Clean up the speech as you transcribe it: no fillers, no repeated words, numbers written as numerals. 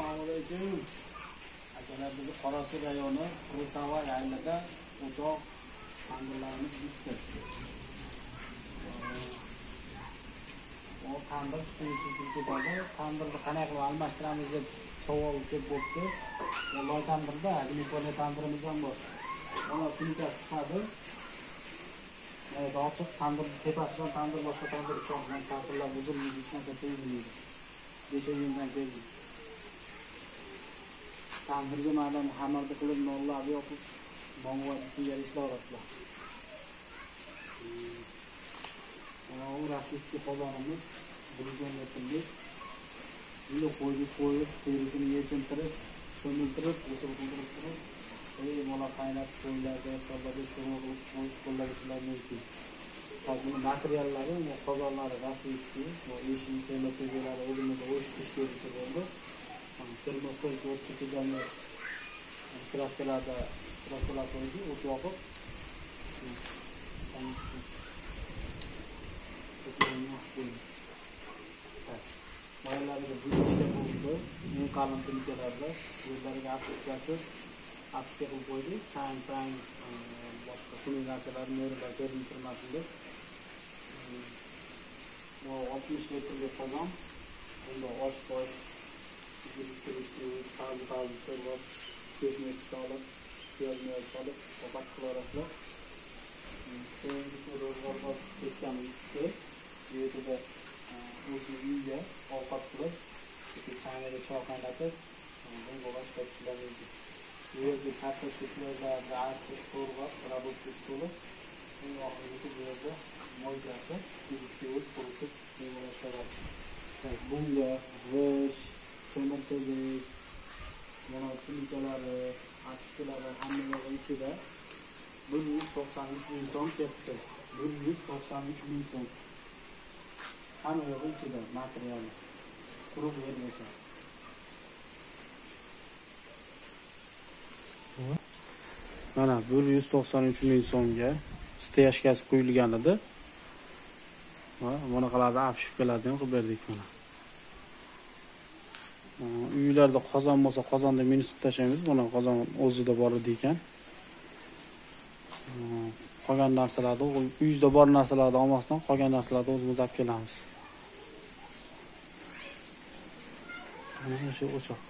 Assalomualaikum. Akalar bizni Qorasuv rayoni Qurisava yaylada o'choq tandirlarni bitdi. O tandir suyuqlik ketadi. Tandirni qanday qilib almashtiramiz deb savol kelib bo'ldi. Loy tandirda agnikone tandirimiz ham bor. Ona tunkasi chiqadi. Ochiq tandir tepasidan tandir boshqa tandir uchoqdan tandirlar buzilmaydi, hech narsa qo'yilmaydi. 5 yildan keldi. Tandirga madam hamarda qilib nollar yopib, bong'vadisiga ishlayapsizlar. Bu rossiyskiy qozonimiz, bilgan yetimlik. Buni qo'yib, terisini yechintirib, so'ndirib, o'sirib turib, mola qaynab qo'yiladi, sabada sho'rva qilib qo'llanishlar mumkin. Hozir materiallari, qozonlari rossiyskiy, bu eshik temir tegalari o'zimizda o'shib kelib bo'ldi. Termosdan ko'p kichiklarni kraskalar qo'ydi, o't yoqib. Maylarga bo'lishga bo'ldi. Eng qalin tilkalarda yo'llariga aplikasiya qilib qo'ydik. Chang, boshqa sun'iy narsalar nerilar ko'rinib turmasin deb. Bu 60 litrli qozon. Bunda osh sabzi ko'rib, go'shtni solib, piyozni solib, ovqat qilaverasizlar. Keyingisi ro'zg'orga kesganimiz uchun bu yerda o'zimiz uyga ovqat qilib, changga choy qaynatib, bunga boshqa ishlar mumkin. Bu yerda kartoshka piyozlarni archib, to'g'rab, rabotga solib, eng oxirgisi bu yerda mo'jasi, bizga o'z quritib, yeyiladi. Bunga g'ish, cho'milchalik, mana tilkalari, achkiklari hammalari ichida 193 ming so'm ketdi. 193 ming so'm. Hamma yo'q ichida materiali. Quruq yergacha. Mana 193 ming so'mga steyashkasi qo'yilgan edi. Mana qiladi afishkalarni ham qilib berdik mana. Uylarda qozon bo'lsa, qozonda minusib tashlaymiz. Buni qozon o'zida bor edi ekan. Qolgan narsalarni, uyingizda bor narsalarni olmasdan, qolgan narsalarni o'zimiz olib kelamiz. Mana shu o'choq.